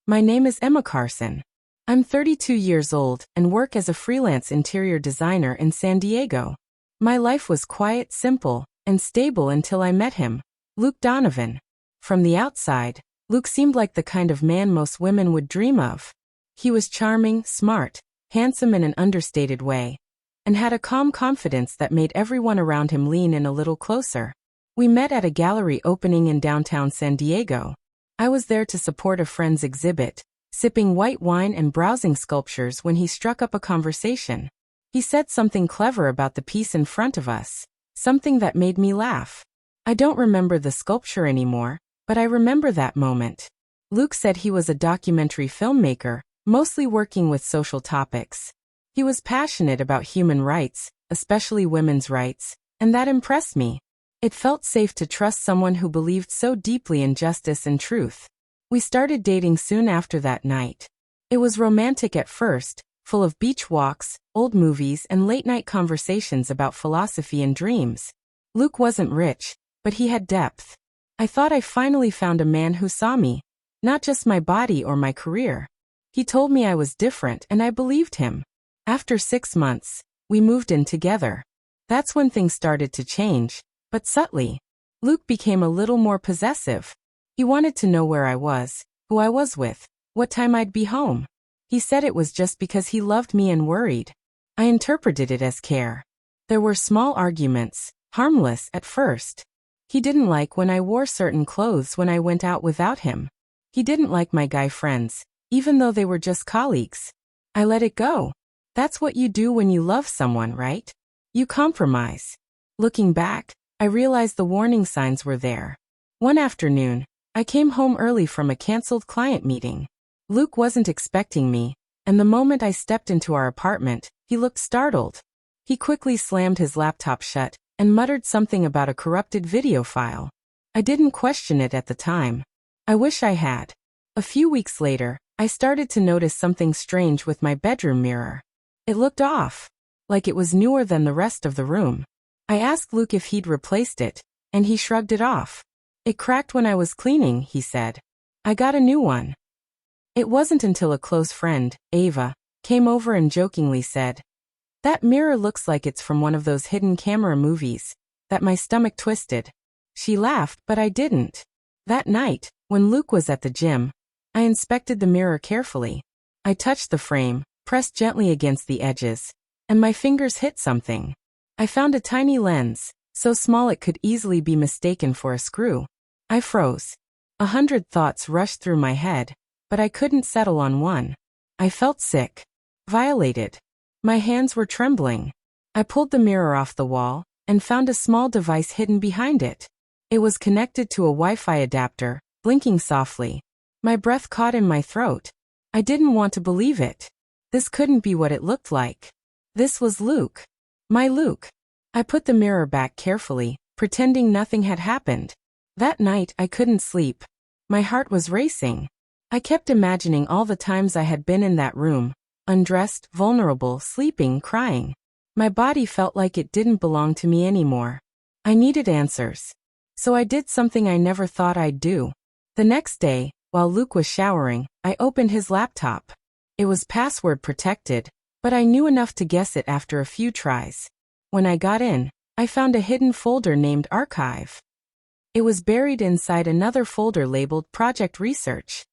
My name is Emma Carson. I'm 32 years old and work as a freelance interior designer in San Diego. My life was quiet, simple, and stable until I met him, Luke Donovan. From the outside, Luke seemed like the kind of man most women would dream of. He was charming, smart, handsome in an understated way, and had a calm confidence that made everyone around him lean in a little closer. We met at a gallery opening in downtown San Diego. I was there to support a friend's exhibit, sipping white wine and browsing sculptures when he struck up a conversation. He said something clever about the piece in front of us, something that made me laugh. I don't remember the sculpture anymore, but I remember that moment. Luke said he was a documentary filmmaker, mostly working with social topics. He was passionate about human rights, especially women's rights, and that impressed me. It felt safe to trust someone who believed so deeply in justice and truth. We started dating soon after that night. It was romantic at first, full of beach walks, old movies, and late-night conversations about philosophy and dreams. Luke wasn't rich, but he had depth. I thought I finally found a man who saw me, not just my body or my career. He told me I was different and I believed him. After 6 months, we moved in together. That's when things started to change, but subtly. Luke became a little more possessive. He wanted to know where I was, who I was with, what time I'd be home. He said it was just because he loved me and worried. I interpreted it as care. There were small arguments, harmless at first. He didn't like when I wore certain clothes when I went out without him. He didn't like my guy friends, even though they were just colleagues. I let it go. That's what you do when you love someone, right? You compromise. Looking back, I realized the warning signs were there. One afternoon, I came home early from a canceled client meeting. Luke wasn't expecting me, and the moment I stepped into our apartment, he looked startled. He quickly slammed his laptop shut and muttered something about a corrupted video file. I didn't question it at the time. I wish I had. A few weeks later, I started to notice something strange with my bedroom mirror. It looked off, like it was newer than the rest of the room. I asked Luke if he'd replaced it, and he shrugged it off. It cracked when I was cleaning, he said. I got a new one. It wasn't until a close friend, Ava, came over and jokingly said, "That mirror looks like it's from one of those hidden camera movies," that my stomach twisted. She laughed, but I didn't. That night, when Luke was at the gym, I inspected the mirror carefully. I touched the frame, pressed gently against the edges, and my fingers hit something. I found a tiny lens, so small it could easily be mistaken for a screw. I froze. 100 thoughts rushed through my head, but I couldn't settle on one. I felt sick. Violated. My hands were trembling. I pulled the mirror off the wall and found a small device hidden behind it. It was connected to a Wi-Fi adapter, blinking softly. My breath caught in my throat. I didn't want to believe it. This couldn't be what it looked like. This was Luke. My Luke. I put the mirror back carefully, pretending nothing had happened. That night I couldn't sleep. My heart was racing. I kept imagining all the times I had been in that room, undressed, vulnerable, sleeping, crying. My body felt like it didn't belong to me anymore. I needed answers. So I did something I never thought I'd do. The next day, while Luke was showering, I opened his laptop. It was password protected, but I knew enough to guess it after a few tries. When I got in, I found a hidden folder named Archive. It was buried inside another folder labeled Project Research.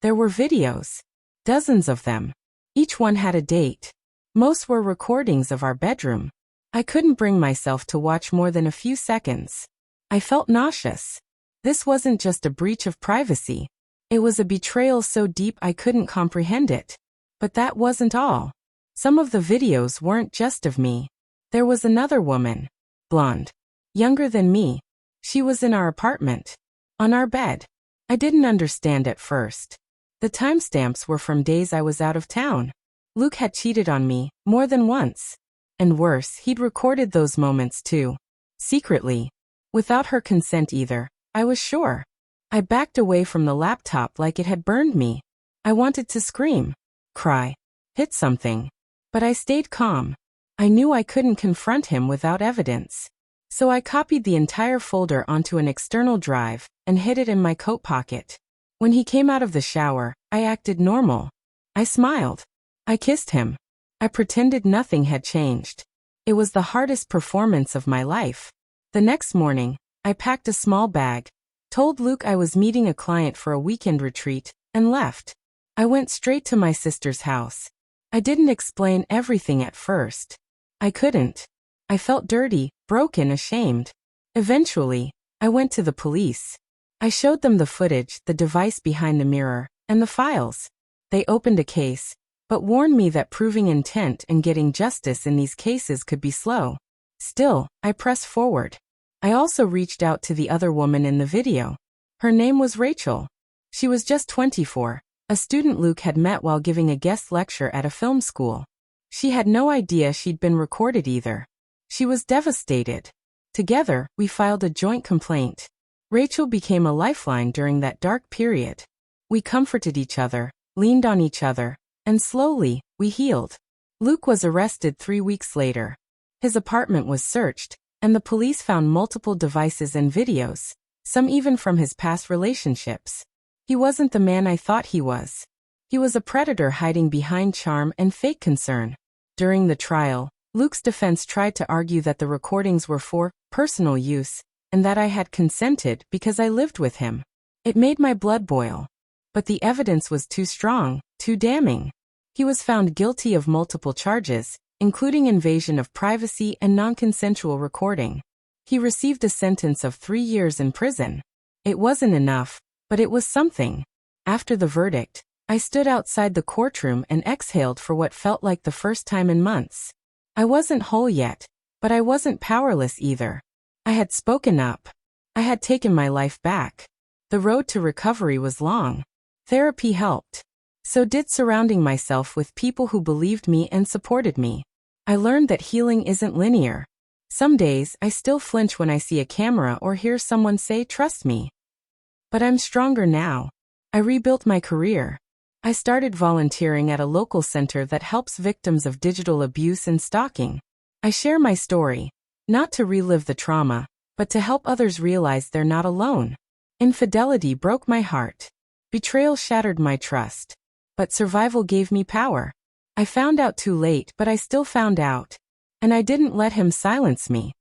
There were videos. Dozens of them. Each one had a date. Most were recordings of our bedroom. I couldn't bring myself to watch more than a few seconds. I felt nauseous. This wasn't just a breach of privacy. It was a betrayal so deep I couldn't comprehend it. But that wasn't all. Some of the videos weren't just of me. There was another woman. Blonde. Younger than me. She was in our apartment. On our bed. I didn't understand at first. The timestamps were from days I was out of town. Luke had cheated on me, more than once. And worse, he'd recorded those moments too. Secretly. Without her consent either, I was sure. I backed away from the laptop like it had burned me. I wanted to scream, cry, hit something. But I stayed calm. I knew I couldn't confront him without evidence. So I copied the entire folder onto an external drive and hid it in my coat pocket. When he came out of the shower, I acted normal. I smiled. I kissed him. I pretended nothing had changed. It was the hardest performance of my life. The next morning, I packed a small bag, told Luke I was meeting a client for a weekend retreat, and left. I went straight to my sister's house. I didn't explain everything at first. I couldn't. I felt dirty, broken, ashamed. Eventually, I went to the police. I showed them the footage, the device behind the mirror, and the files. They opened a case, but warned me that proving intent and getting justice in these cases could be slow. Still, I pressed forward. I also reached out to the other woman in the video. Her name was Rachel. She was just 24, a student Luke had met while giving a guest lecture at a film school. She had no idea she'd been recorded either. She was devastated. Together, we filed a joint complaint. Rachel became a lifeline during that dark period. We comforted each other, leaned on each other, and slowly, we healed. Luke was arrested 3 weeks later. His apartment was searched, and the police found multiple devices and videos, some even from his past relationships. He wasn't the man I thought he was. He was a predator hiding behind charm and fake concern. During the trial, Luke's defense tried to argue that the recordings were for personal use, and that I had consented because I lived with him. It made my blood boil. But the evidence was too strong, too damning. He was found guilty of multiple charges, including invasion of privacy and non-consensual recording. He received a sentence of 3 years in prison. It wasn't enough, but it was something. After the verdict, I stood outside the courtroom and exhaled for what felt like the first time in months. I wasn't whole yet, but I wasn't powerless either. I had spoken up. I had taken my life back. The road to recovery was long. Therapy helped. So did surrounding myself with people who believed me and supported me. I learned that healing isn't linear. Some days, I still flinch when I see a camera or hear someone say, "Trust me." But I'm stronger now. I rebuilt my career. I started volunteering at a local center that helps victims of digital abuse and stalking. I share my story, not to relive the trauma, but to help others realize they're not alone. Infidelity broke my heart. Betrayal shattered my trust. But survival gave me power. I found out too late, but I still found out. And I didn't let him silence me.